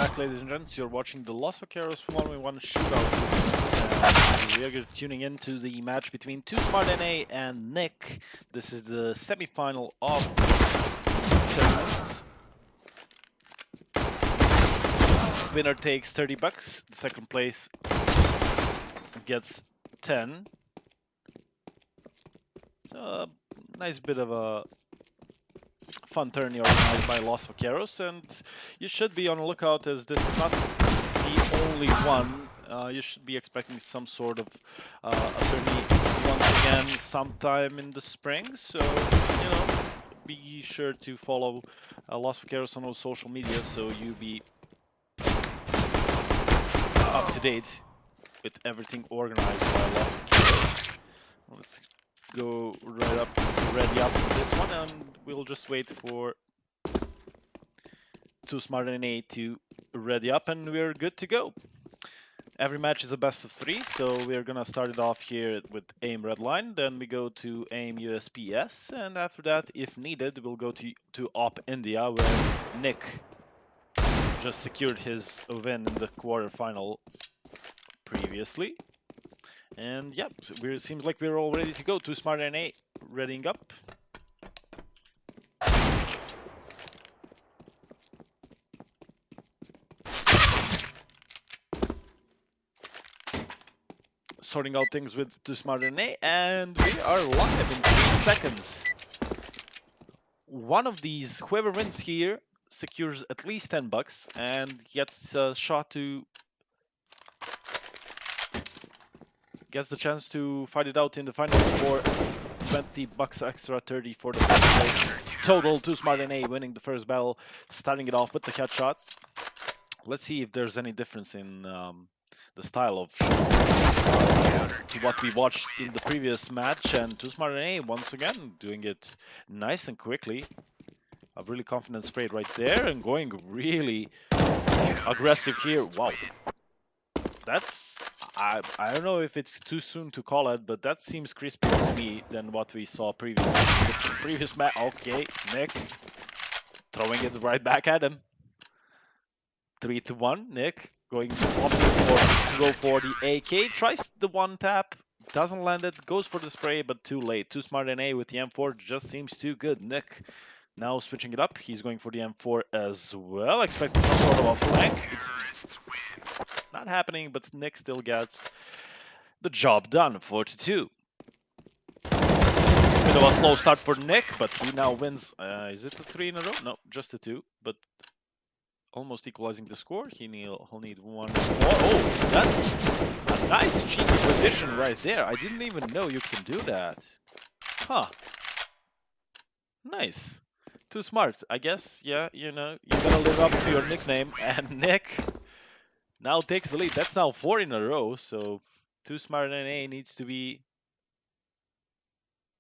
back, ladies and gents. You're watching the Vaqueros 1v1 shootout. We are tuning into the match between TooSmartNA and Nik. This is the semi-final of tournaments. Winner takes 30 bucks. The second place gets 10. So, nice bit of a fun tourney organized by Vaqueros, and you should be on the lookout as this is not the only one. You should be expecting some sort of a tourney once again sometime in the spring. So, you know, be sure to follow Vaqueros on all social media so you be up to date with everything organized by Vaqueros. Let's go right up, ready up for this one, and we'll just wait for TooSmartNA to ready up, and we're good to go. Every match is a best of 3, so we're gonna start it off here with aim red line, then we go to aim USPS, and after that, if needed, we'll go to op India, where Nik just secured his win in the quarterfinal previously. And yeah, it seems like we're all ready to go. TooSmartNA readying up. Sorting out things with TooSmartNA, and we are live in 3 seconds. One of these, whoever wins here, secures at least 10 bucks and gets a shot to gets the chance to fight it out in the final for 20 bucks extra, 30 for the first place. Total, TooSmartNA winning the first battle, starting it off with the headshot. Let's see if there's any difference in the style of to what we watched in the previous match, and TooSmartNA once again doing it nice and quickly. A really confident spray right there and going really aggressive here. Wow. That's I don't know if it's too soon to call it, but that seems crispier to me than what we saw previous match. Okay, Nik throwing it right back at him. 3-1. Nik going to go for the AK. Tries the one tap, doesn't land it. Goes for the spray, but too late. TooSmartNA with the M4 just seems too good. Nik now switching it up. He's going for the M4 as well. Expecting some sort of a flank. It's not happening, but Nik still gets the job done. 4-2. Bit of a slow start for Nik, but he now wins. Is it a 3 in a row? No, just a 2, but almost equalizing the score. He'll need 1 more. Oh, that's a nice cheeky position right there. I didn't even know you can do that. Huh. Nice. Too smart, I guess. Yeah, you know, you gotta live up to your nickname, and Nik now takes the lead. That's now 4 in a row, so TooSmartNA needs to be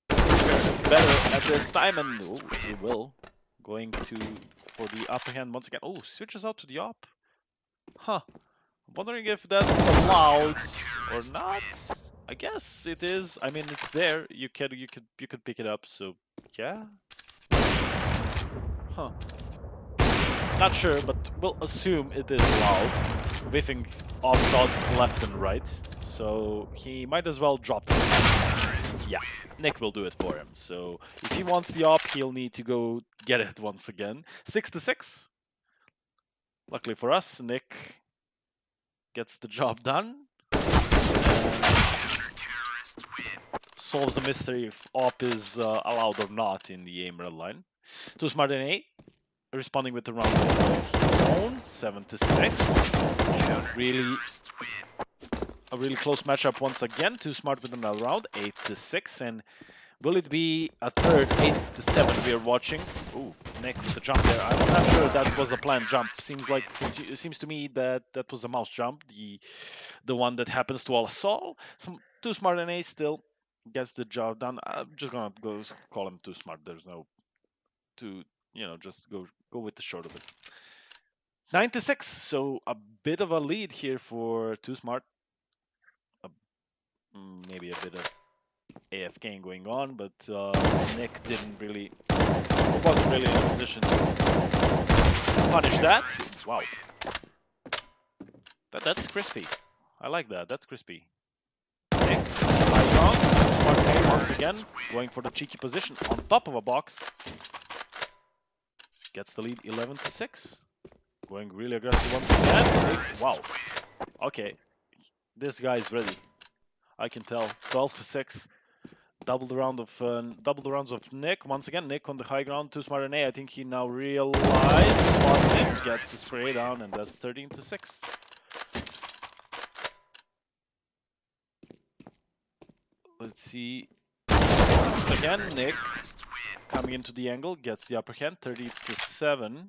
better at this time, and oh, he will. Going for the upper hand once again. Oh, switches out to the op. Huh. I'm wondering if that's allowed or not. I guess it is. I mean, it's there. You could pick it up. So yeah. Huh. Not sure, but we'll assume it is allowed. Whiffing off shots left and right. So he might as well drop it. Yeah, Nik will do it for him. So if he wants the op, he'll need to go get it once again. 6-6. Luckily for us, Nik gets the job done. Solves the mystery if op is allowed or not in the aim red line. TooSmartNA responding with the round of his own. 7-6. A really close matchup once again. TooSmart with another round. 8-6. And will it be a third 8-7 we are watching? Ooh, Nik with the jump there. I'm not sure that was a planned jump. It seems to me that that was a mouse jump. The one that happens to us all. TooSmartNA still gets the job done. I'm just gonna go call him TooSmart. There's no just go with the short of it. 9-6. So a bit of a lead here for TooSmart. Maybe a bit of AFK going on, but Nik wasn't really in a position to punish that. Wow. That's crispy. I like that. That's crispy. Nick, high ground. TooSmartNA once again going for the cheeky position on top of a box. Gets the lead 11-6. Going really aggressive once again. Wow. Okay. This guy is ready. I can tell. 12-6. Double the rounds of Nik. Once again, Nik on the high ground. TooSmartNA. I think he now realized. Nik gets the spray down, and that's 13-6. Let's see. Once again, Nik coming into the angle gets the upper hand. 30-7.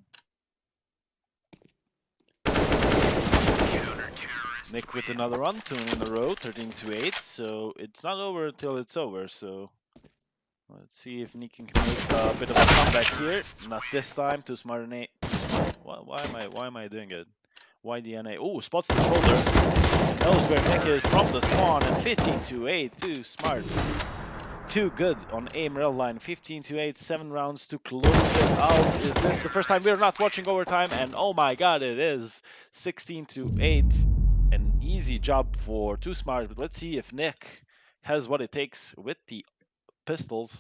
Nik with another run, 2 in a row, 13-8. So it's not over until it's over. So let's see if Nik can make a bit of a comeback here. Not this time. TooSmartNA. Why am I doing it? Why DNA? Oh, spots the shoulder. Knows where Nik is from the spawn, and 15-8. Too smart. Too good on aim rail line. 15-8. 7 rounds to close it out. Is this the first time we're not watching overtime? And oh my god, it is. 16-8. An easy job for TooSmart. But let's see if Nik has what it takes with the pistols.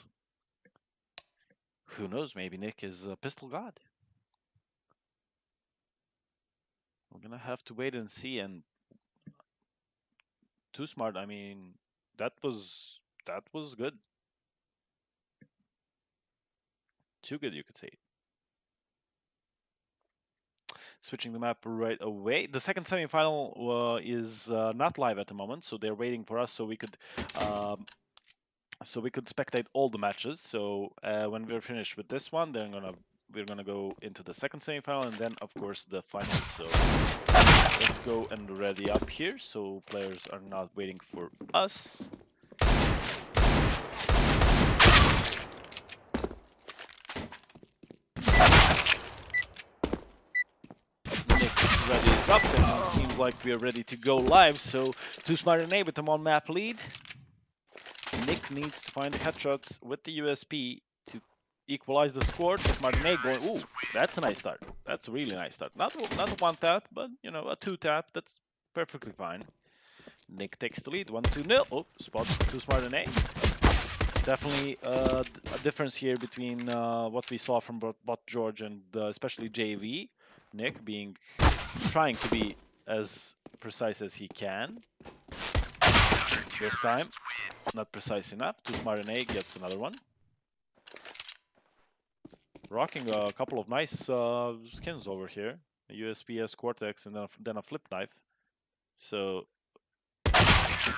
Who knows? Maybe Nik is a pistol god. We're gonna have to wait and see. And TooSmart, I mean, that was good. Too good, you could say. Switching the map right away. The second semifinal is not live at the moment, so they're waiting for us so we could spectate all the matches. So when we're finished with this one, we're gonna go into the second semifinal and then of course the final. So let's go and ready up here so players are not waiting for us. Ready is up, and it seems like we are ready to go live. So TooSmartNA with them on map lead. Nik needs to find headshots with the USP to equalize the score. TooSmartNA going, ooh, that's a nice start. That's a really nice start. Not a one tap, but you know, a 2 tap. That's perfectly fine. Nik takes the lead, 1-2-0. Oh, spots TooSmartNA. Definitely a difference here between what we saw from Bot George and especially JV. Nik trying to be as precise as he can. This time, not precise enough. TooSmartNA gets another one. Rocking a couple of nice skins over here. A USPS Cortex and then a flip knife. So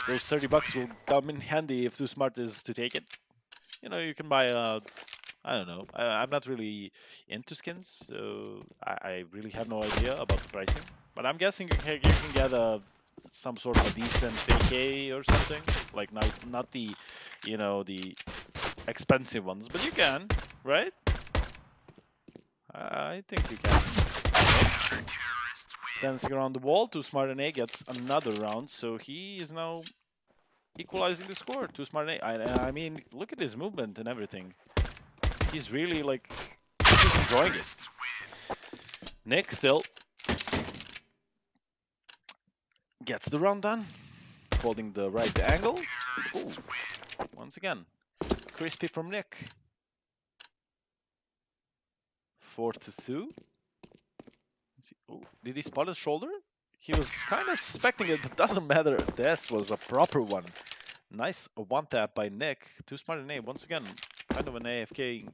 those $30 will come in handy if TooSmart is to take it. You know, you can buy I don't know. I'm not really into skins, so I really have no idea about the pricing. But I'm guessing you can get some sort of a decent AK or something. Like not the, you know, the expensive ones, but you can, right? I think you can. Okay. Dancing around the wall, TooSmartNA gets another round, so he is now equalizing the score. TooSmartNA. I mean, look at his movement and everything. He's really like he's enjoying it. Nik still gets the round done, holding the right angle. Ooh. Once again, crispy from Nik. 4-2. Oh, did he spot his shoulder? He was kind of suspecting it, but doesn't matter. This was a proper one. Nice one tap by Nik. TooSmartNA once again. Kind of an AFK,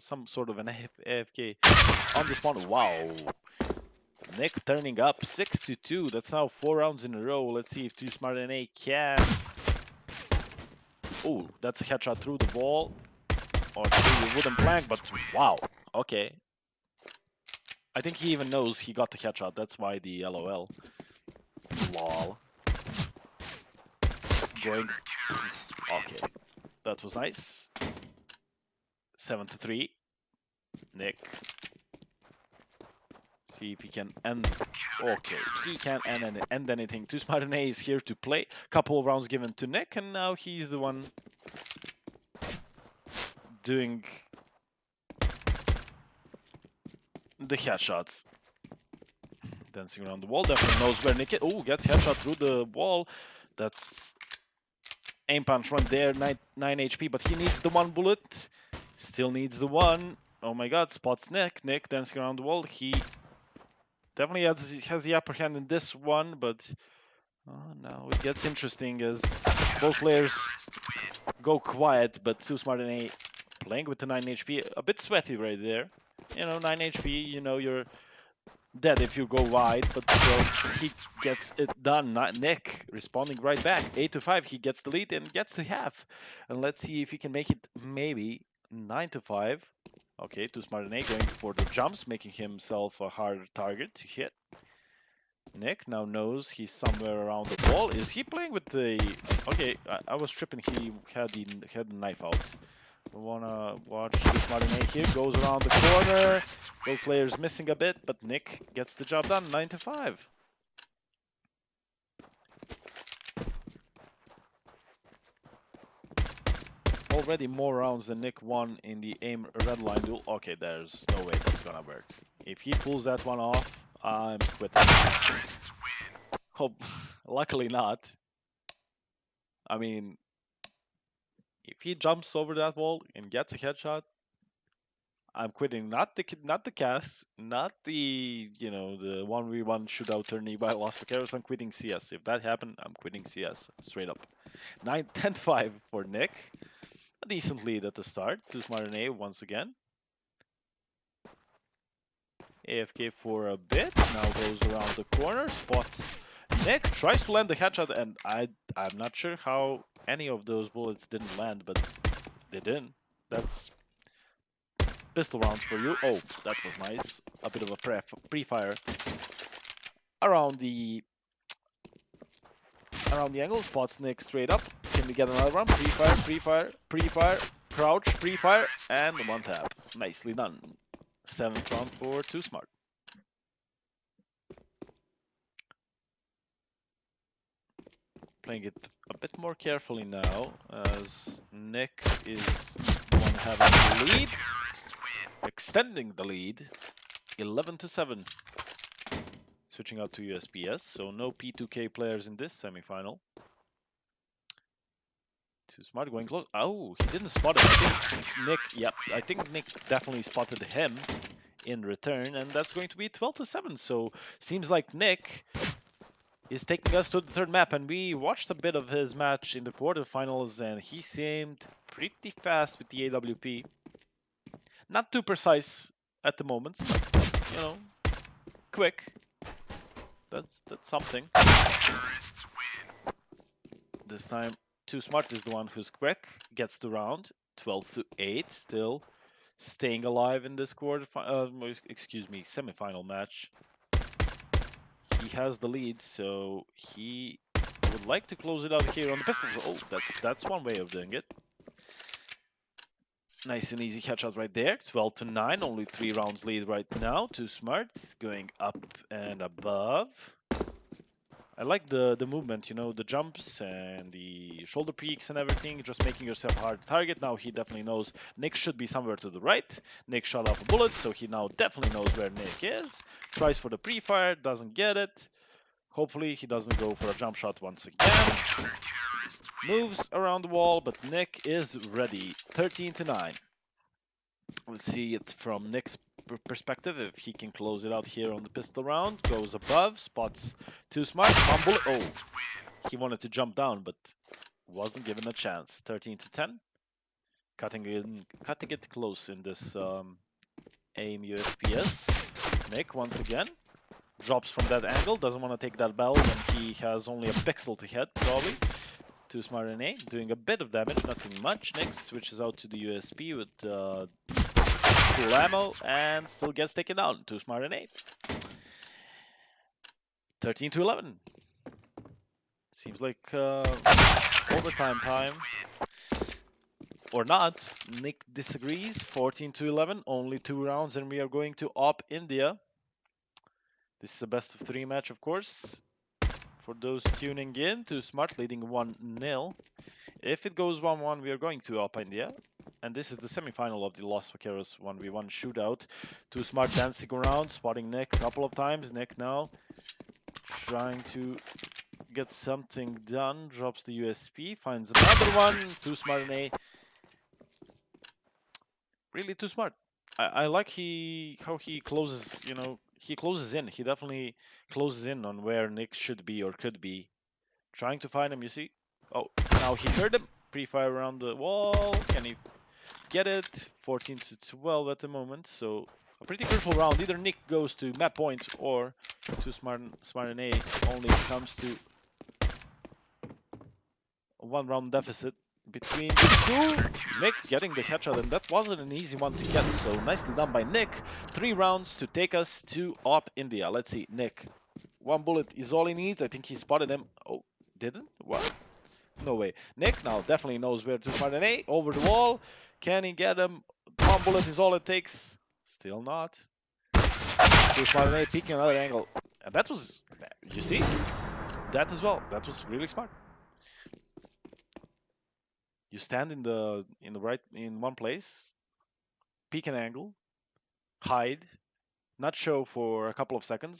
some sort of an AFK on the spawn. Wow. Nik turning up 6-2. That's now 4 rounds in a row. Let's see if TooSmartNA can. Oh, that's a headshot through the wall or through the wooden plank, but wow. Okay. I think he even knows he got the headshot. That's why the LOL. Lol. Going. Okay. That was nice. 7-3. Nik. See if he can end. Okay, he can't end anything. TooSmartNA is here to play. Couple of rounds given to Nik, and now he's the one doing the headshots. Dancing around the wall, definitely knows where Nik is. Oh, gets headshot through the wall. That's aim punch right there, 9 HP, but he needs the one bullet. Still needs the one. Oh my god, spots Nik. Nik dancing around the wall. He definitely has the upper hand in this one, but now it gets interesting as both players go quiet, but TooSmartNA playing with the 9 HP, a bit sweaty right there. You know, 9 HP, you know, you're dead if you go wide, but still, he gets it done. Nik responding right back. 8-5, he gets the lead and gets the half. And let's see if he can make it maybe 9-5. Okay, TooSmartNA going for the jumps, making himself a harder target to hit. Nik now knows he's somewhere around the wall. Is he playing with the... Okay, I was tripping. He had the knife out. We wanna watch TooSmartNA here. Goes around the corner. Both players missing a bit, but Nik gets the job done. 9-5. Already more rounds than Nik won in the aim red line duel. Okay, there's no way that's gonna work. If he pulls that one off, I'm quitting. Hope, luckily not. I mean, if he jumps over that wall and gets a headshot, I'm quitting. Not the cast, not the the 1v1 shootout tourney by Las Vaqueros. I'm quitting CS. If that happened, I'm quitting CS straight up. 9-10-5 for Nik. A decent lead at the start. TooSmartNA once again. AFK for a bit. Now goes around the corner. Spots Nik. Tries to land the headshot, and I'm not sure how any of those bullets didn't land, but they didn't. That's pistol rounds for you. Oh, that was nice. A bit of a pre-fire around the angle. Spots Nik straight up. Can we get another round? Pre-fire, pre-fire, pre-fire, crouch, pre-fire, and one tap. Nicely done. 7th round for TooSmart. Playing it a bit more carefully now, as Nik is the one having the lead. Extending the lead. 11-7. Switching out to USPS, so no P2K players in this semifinal. TooSmart going close. Oh, he didn't spot it. I think Nik definitely spotted him in return, and that's going to be 12-7. So seems like Nik is taking us to the third map, and we watched a bit of his match in the quarterfinals, and he seemed pretty fast with the AWP. Not too precise at the moment, but, quick. That's something. This time, TooSmart is the one who's quick, gets the round. 12-8, still staying alive in this semifinal match. He has the lead, so he would like to close it out here on the pistols. Oh, that's one way of doing it. Nice and easy headshot right there. 12-9, only 3 rounds lead right now. TooSmart going up and above. I like the movement, the jumps and the shoulder peeks and everything, just making yourself a hard target. Now he definitely knows Nik should be somewhere to the right. Nik shot off a bullet, so he now definitely knows where Nik is. Tries for the pre-fire, doesn't get it. Hopefully he doesn't go for a jump shot once again. Moves around the wall, but Nik is ready. 13-9. Let's see it from Nik's perspective, if he can close it out here on the pistol round. Goes above, spots TooSmart. One bullet. Oh, he wanted to jump down, but wasn't given a chance. 13-10. Cutting it close in this aim USPS. Nik once again drops from that angle. Doesn't want to take that bell when he has only a pixel to hit, probably. TooSmartNA doing a bit of damage, nothing much. Nik switches out to the USP with full ammo and still gets taken down. TooSmartNA. 13-11. Seems like overtime time. Or not. Nik disagrees. 14-11. Only 2 rounds and we are going to Op India. This is a best of 3 match, of course. For those tuning in, TooSmart leading 1-0 If it goes 1-1, we are going to Up India. And this is the semi-final of the Los Vaqueros 1v1 shootout. TooSmart dancing around, spotting Nik a couple of times. Nik now trying to get something done. Drops the USP, finds another one. TooSmartNA. Really too smart. I like how he closes, he closes in. He definitely closes in on where Nik should be or could be. Trying to find him, you see? Oh, now he heard him. Pre-fire around the wall. Can he get it? 14 to 12 at the moment. So a pretty crucial round. Either Nik goes to map point or TooSmartNA only comes to a 1-round deficit between the two. Nik getting the headshot, and that wasn't an easy one to get. So nicely done by Nik. 3 rounds to take us to Op India. Let's see, Nik. 1 bullet is all he needs. I think he spotted him. Oh, didn't? What? No way. Nik now definitely knows where to find an A. Over the wall. Can he get him? 1 bullet is all it takes. Still not. TooSmartNA peeking another angle. And that was, you see? That as well. That was really smart. You stand in the right in one place, peek an angle, hide, not show for a couple of seconds.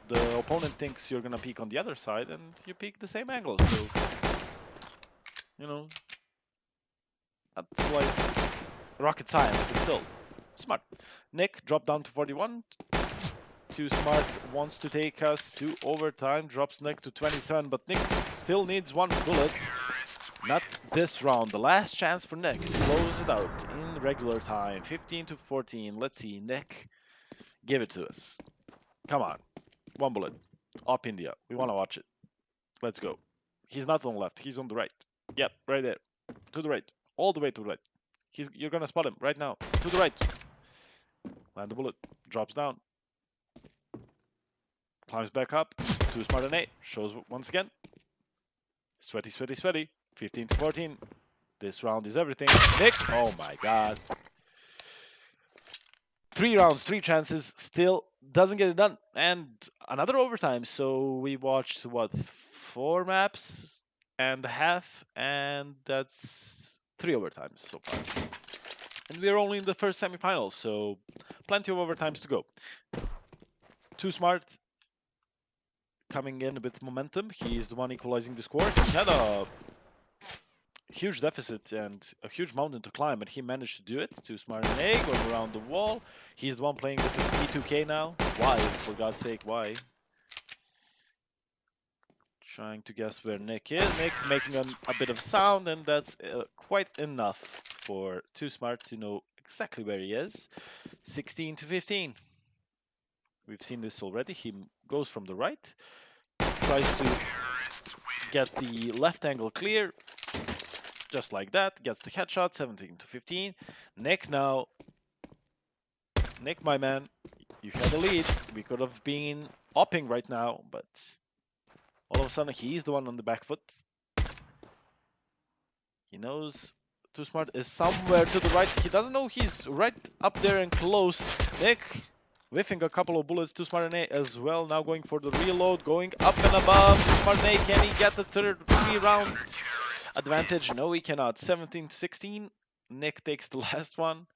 The opponent thinks you're gonna peek on the other side, and you peek the same angle. So, that's like rocket science, but still smart. Nik dropped down to 41. TooSmart wants to take us to overtime. Drops Nik to 27, but Nik still needs 1 bullet. Not this round. The last chance for Nik to close it out in regular time. 15 to 14. Let's see. Nik, give it to us. Come on. 1 bullet. Up India. We want to watch it. Let's go. He's not on the left. He's on the right. Yep, right there. To the right. All the way to the right. You're going to spot him right now. To the right. Land the bullet. Drops down. Climbs back up. TooSmartNA. Shows once again. Sweaty, sweaty, sweaty. 15 to 14. This round is everything. Nik, oh my god. 3 rounds, 3 chances, still doesn't get it done. And another overtime. So we watched, what, 4 maps and a half, and that's 3 overtimes so far. And we're only in the first semifinals, so plenty of overtimes to go. TooSmart coming in with momentum. He's the one equalizing the score. He had a huge deficit and a huge mountain to climb, and he managed to do it. TooSmartNA going around the wall. He's the one playing with the P2K now. Why? For God's sake, why? Trying to guess where Nik is. Nik making a bit of sound, and that's quite enough for TooSmart to know exactly where he is. 16 to 15. We've seen this already. He goes from the right, tries to get the left angle clear. Just like that, gets the headshot, 17 to 15. Nik now. Nik, my man, you had the lead. We could have been upping right now, but all of a sudden he's the one on the back foot. He knows TooSmart is somewhere to the right. He doesn't know he's right up there and close. Nik whiffing a couple of bullets. TooSmartNA as well. Now going for the reload, going up and above. TooSmartNA, can he get the third 3-round advantage? No, he cannot. 17 to 16. Nik takes the last one.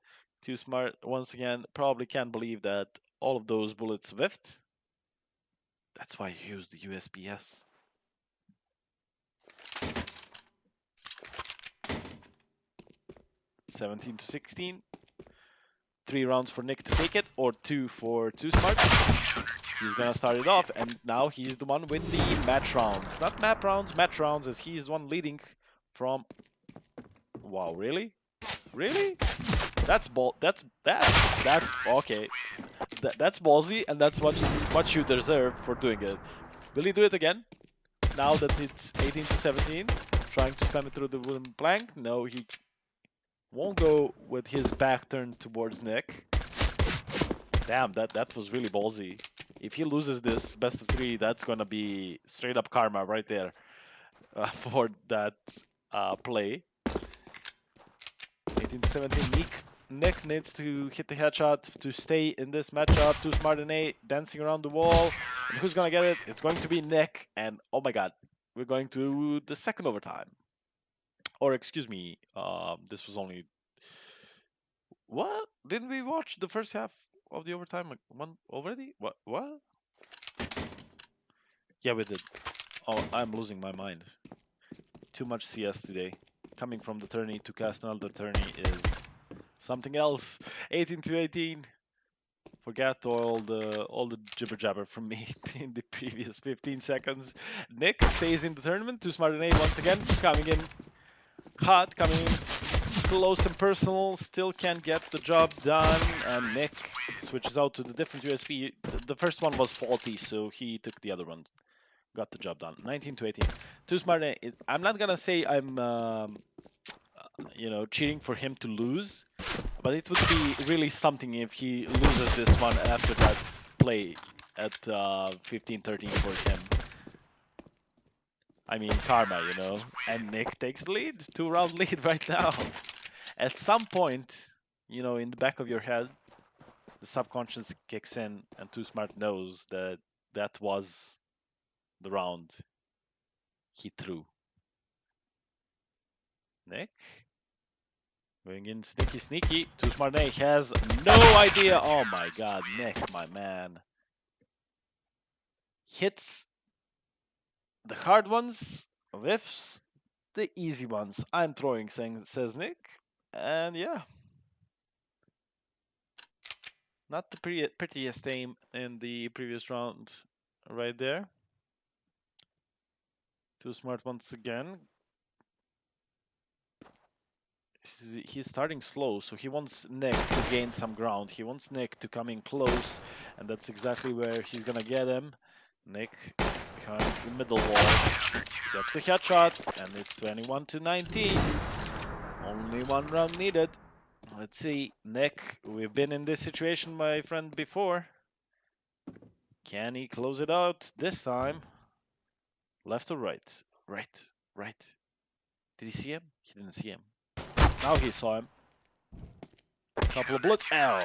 TooSmart once again probably can't believe that all of those bullets whiffed. That's why he used the USPS. (17 to 16). 3 rounds for Nik to take it, or 2 for TooSmart. He's gonna start it off, and now he's the one with the match rounds. Not map rounds, match rounds, as he's the one leading from... Wow, really? Really? That's okay. That's ballsy, and that's what you deserve for doing it. Will he do it again? Now that it's 18 to 17, trying to spam it through the wooden plank. No, he won't go with his back turned towards Nik. Damn, that was really ballsy. If he loses this best of 3, that's gonna be straight up karma right there for that play. 18 to 17, Nik needs to hit the headshot to stay in this matchup. TooSmartNA dancing around the wall. And who's gonna get it? It's going to be Nik. And oh my god, we're going to the second overtime. Or excuse me, this was only what? Didn't we watch the first half of the overtime like one already? What? What? Yeah, we did. Oh, I'm losing my mind. Too much CS today. Coming from the tourney to cast another tourney is something else. 18 to 18. Forget all the jibber jabber from me in the previous 15 seconds. Nik stays in the tournament. TooSmartNA once again coming in hot, coming in close and personal. Still can't get the job done, and Nik switches out to the different USB. The first one was faulty, so he took the other one. Got the job done. 19 to 18. TooSmartNA. I'm not gonna say I'm cheating for him to lose. But it would be really something if he loses this one after that play at 15-13 for him. I mean, karma, you know. And Nik takes the lead, 2-round lead right now. At some point, you know, in the back of your head, the subconscious kicks in, and TooSmart knows that that was the round he threw. Nik? Going in sneaky, sneaky. TooSmartNA has no idea. Oh my god, Nik, my man. Hits the hard ones, whiffs the easy ones. I'm throwing, says Nik. And yeah. Not the prettiest aim in the previous round right there. TooSmart once again. He's starting slow, so he wants Nik to gain some ground. He wants Nik to come in close, and that's exactly where he's gonna get him. Nik behind the middle wall. Gets the headshot, and it's 21 to 19. Only one round needed. Let's see, Nik, we've been in this situation, my friend, before. Can he close it out this time? Left or right? Right, right. Did he see him? He didn't see him. Now he saw him. Couple of bullets. Oh,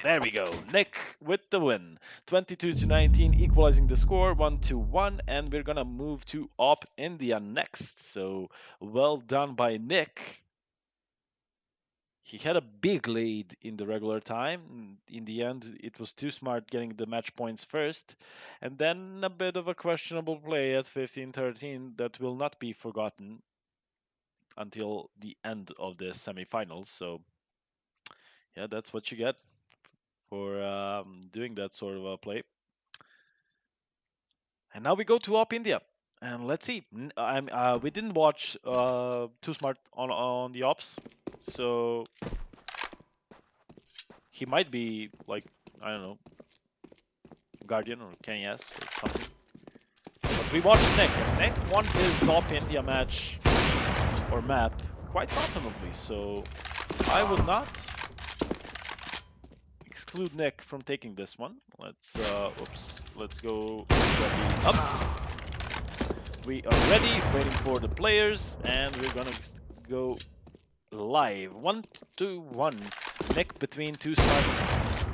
there we go. Nik with the win. 22 to 19, equalizing the score 1-1, and we're gonna move to Op India next. So well done by Nik. He had a big lead in the regular time. In the end, it was TooSmart getting the match points first, and then a bit of a questionable play at 15-13 that will not be forgotten until the end of the semifinals. So yeah, that's what you get for doing that sort of a play. And now we go to Op India, and let's see. We didn't watch TooSmart on the ops, so he might be like, I don't know, Guardian or Kenyas or something. But we watched Nik, and Nik won his Op India match or map quite confidently, so I would not exclude Nik from taking this one. Let's go ready up. We are ready, waiting for the players, and we're gonna go live. 1-1. Nik between TooSmart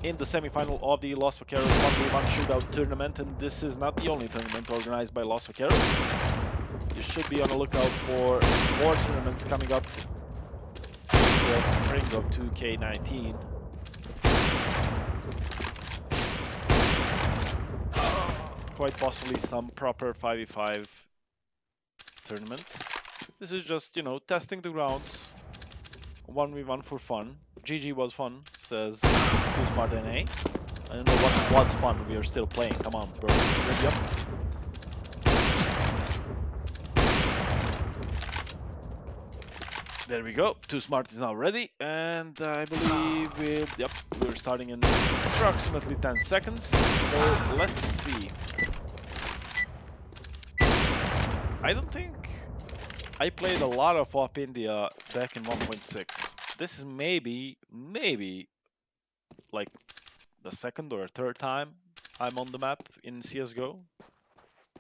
in the semifinal of the Los Vaqueros 1v1 Shootout tournament, and this is not the only tournament organized by Los Vaqueros. You should be on the lookout for more tournaments coming up in the spring of 2K19. Quite possibly some proper 5v5 tournaments. This is just, you know, testing the grounds. 1v1 for fun. GG was fun, says TooSmartNA. I don't know what was fun, we are still playing. Come on, bro. Ready up. There we go. TooSmart is now ready, and I believe we're starting in approximately 10 seconds. So let's see. I don't think I played a lot of Op India back in 1.6. This is maybe like the second or third time I'm on the map in CSGO.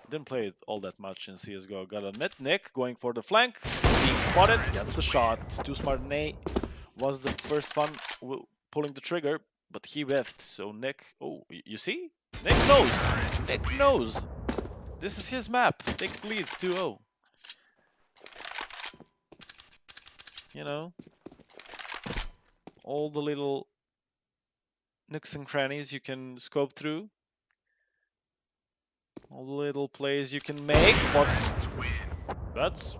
Didn't play it all that much in CSGO. Gotta admit, Nik going for the flank, being spotted, gets the shot. TooSmartNA was the first one pulling the trigger, but he whiffed. So Nik, oh, you see? Nik knows. Nik knows. This is his map. Takes the lead 2-0. you know, all the little nooks and crannies you can scope through. All the little plays you can make. Spots. That's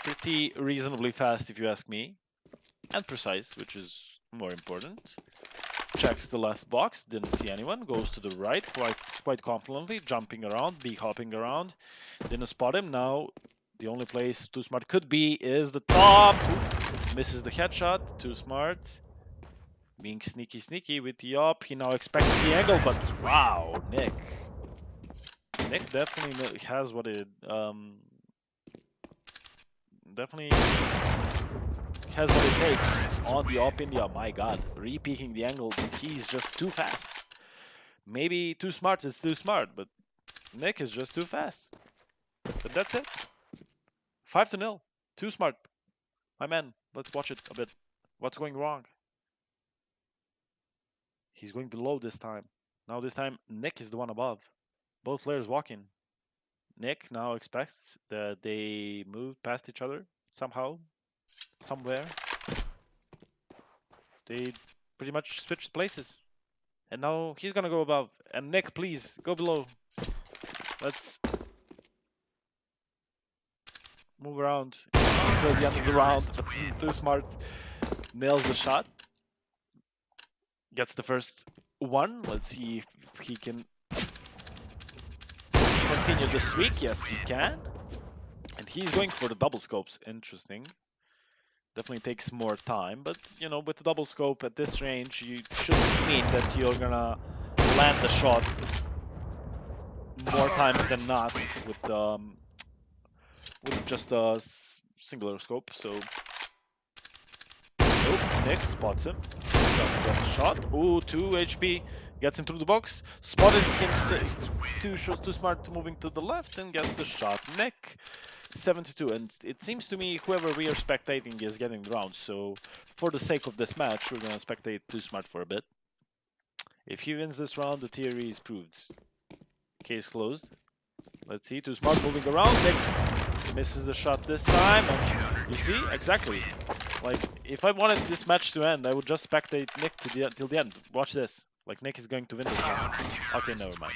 pretty reasonably fast if you ask me. And precise, which is more important. Checks the left box, didn't see anyone. Goes to the right quite confidently, jumping around, hopping around. Didn't spot him. Now the only place TooSmart could be is the top. Ooh, misses the headshot. TooSmart being sneaky with the up. He now expects the angle, but wow, Nik. Nik definitely has what it definitely has what it takes on the up in the up. My god, re-peeking the angle, but he's just too fast. Maybe TooSmart is too smart, but Nik is just too fast. But that's it. 5-0. TooSmart. My man, let's watch it a bit. What's going wrong? He's going below this time. Now this time, Nik is the one above. Both players walking. Nik now expects that they move past each other somehow, somewhere. They pretty much switched places. And now he's gonna go above. And Nik, please, go below. Let's move around until the end of the round. But TooSmart nails the shot. Gets the first one. Let's see if he can continue the streak. Yes, he can. And he's going for the double scopes. Interesting. Definitely takes more time, but you know, with the double scope at this range, you shouldn't mean that you're gonna land the shot more times than not with just a singular scope. So, nope, Nik spots him. Gets the shot. Ooh, 2 HP. Gets him through the box. Spotted him. TooSmart moving to the left and gets the shot. Nik 7-2, and it seems to me whoever we are spectating is getting the round. So, for the sake of this match, we're gonna spectate TooSmart for a bit. If he wins this round, the theory is proved. Case closed. Let's see, TooSmart moving around. Nik misses the shot this time. And you see, exactly. Like, if I wanted this match to end, I would just spectate Nik till the end. Watch this. Like, Nik is going to win this round. Okay, never mind.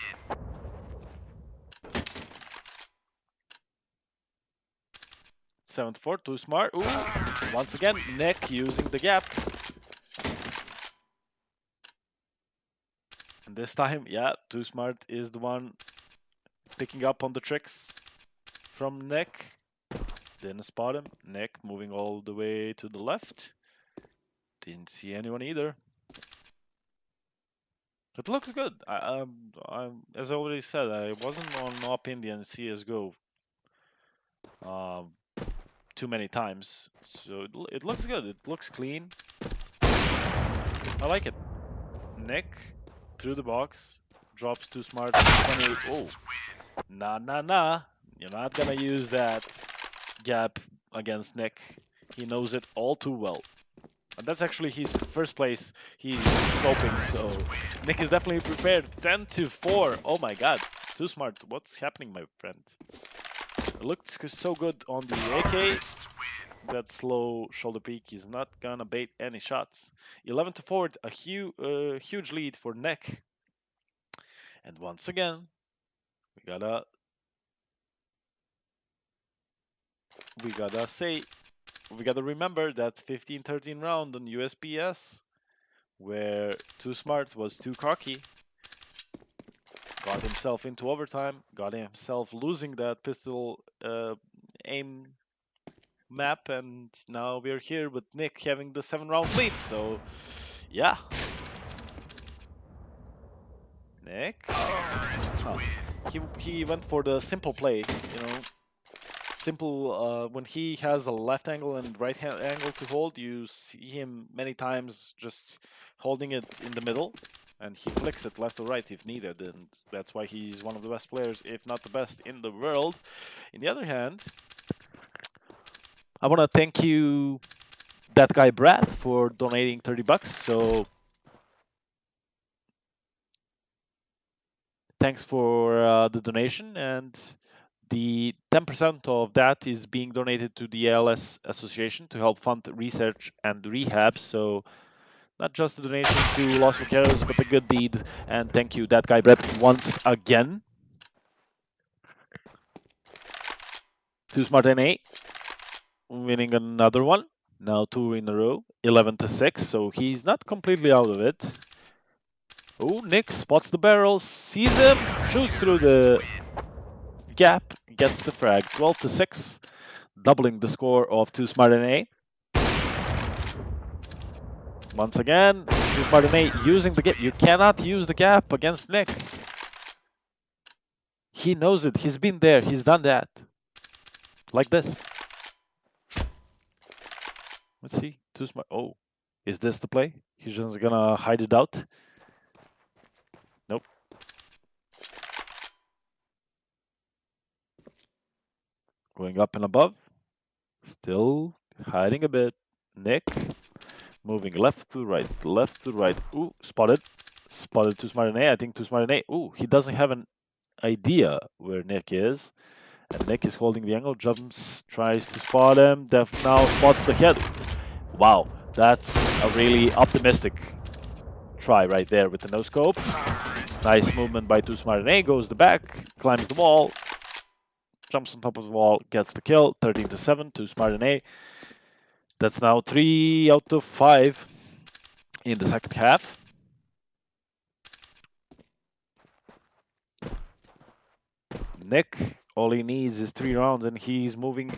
Seventh four, TooSmart. Ooh, once again, Nik using the gap. And this time, yeah, TooSmart is the one picking up on the tricks from Nik. Didn't spot him. Nik moving all the way to the left. Didn't see anyone either. It looks good. As I already said, I wasn't on Op Indian CSGO too many times, so it looks good. It looks clean. I like it. Nik through the box, drops TooSmart. 20. Oh, nah. You're not gonna use that gap against Nik. He knows it all too well. And that's actually his first place he's scoping, so Nik is definitely prepared. 10-4. Oh my god. TooSmart, what's happening, my friend? It looked so good on the AK. That slow shoulder peek is not gonna bait any shots. 11-4, a huge lead for Nik. And once again, we gotta remember that 15-13 round on USPS, where TooSmart was too cocky, got himself into overtime, got himself losing that pistol aim map, and now we're here with Nik having the 7-round lead. So, yeah. Nik, he went for the simple play, you know. Simple, when he has a left angle and right hand angle to hold, you see him many times just holding it in the middle, and he flicks it left or right if needed, and that's why he's one of the best players, if not the best in the world. On the other hand, I want to thank you, that guy Brad, for donating 30 bucks. So thanks for the donation, and The 10% of that is being donated to the ALS Association to help fund research and rehab. So not just a donation to Los Vaqueros, but a good deed. And thank you, that guy Brett, once again. TooSmartNA winning another one. Now 2 in a row, 11-6. So he's not completely out of it. Oh, Nik spots the barrels, sees him, shoots through the gap, gets the frag. 12-6, doubling the score of TooSmartNA. Once again, TooSmartNA using the gap. You cannot use the gap against Nik. He knows it. He's been there. He's done that. Like this. Let's see. TooSmart. Oh, is this the play? He's just gonna hide it out. Nope. Going up and above. Still hiding a bit. Nik moving left to right, left to right. Ooh, spotted. Spotted TooSmartNA. I think TooSmartNA. Ooh, he doesn't have an idea where Nik is. And Nik is holding the angle, jumps, tries to spot him. Def now spots the head. Wow, that's a really optimistic try right there with the no scope. Nice movement by TooSmartNA, goes the back, climbs the wall, jumps on top of the wall, gets the kill. 13-7, TooSmartNA. That's now 3 out of 5 in the second half. Nik, all he needs is 3 rounds and he's moving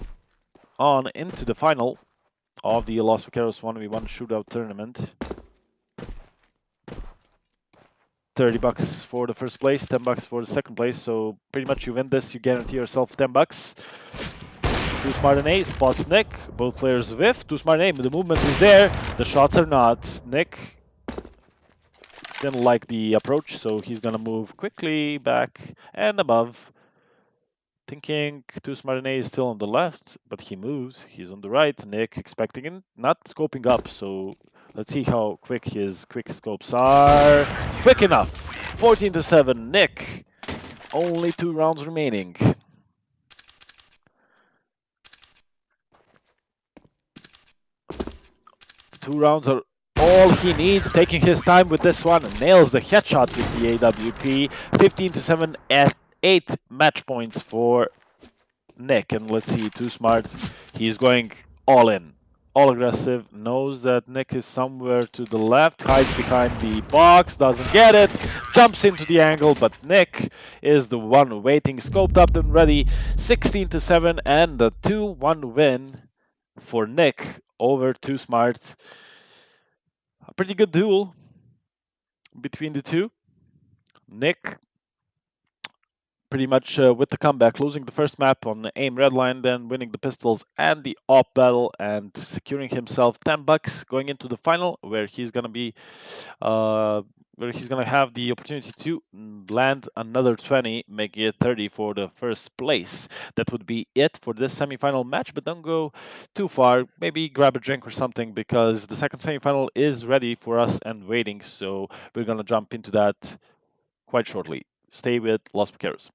on into the final of the Los Vaqueros 1v1 shootout tournament. $30 for the first place, $10 for the second place. So pretty much you win this, you guarantee yourself $10. TooSmartNA spots Nik. Both players whiff. TooSmartNA, the movement is there. The shots are not. Nik didn't like the approach, so he's gonna move quickly back and above. Thinking TooSmartNA is still on the left, but he moves. He's on the right. Nik expecting it, not scoping up. So let's see how quick his quick scopes are. Quick enough. 14-7. Nik. Only 2 rounds remaining. Two rounds are all he needs. Taking his time with this one. Nails the headshot with the AWP. 15-7 at 8 match points for Nik. And let's see, TooSmart. He's going all in. All aggressive. Knows that Nik is somewhere to the left. Hides behind the box. Doesn't get it. Jumps into the angle. But Nik is the one waiting. Scoped up and ready. 16-7 and the 2-1 win for Nik over TooSmart. A pretty good duel between the two. Nik pretty much with the comeback, losing the first map on the aim red line, then winning the pistols and the op battle and securing himself $10 going into the final, where he's gonna be have the opportunity to land another 20, making it 30 for the first place. That would be it for this semifinal match, but don't go too far. Maybe grab a drink or something, because the second semifinal is ready for us and waiting. So we're gonna jump into that quite shortly. Stay with Los Vaqueros.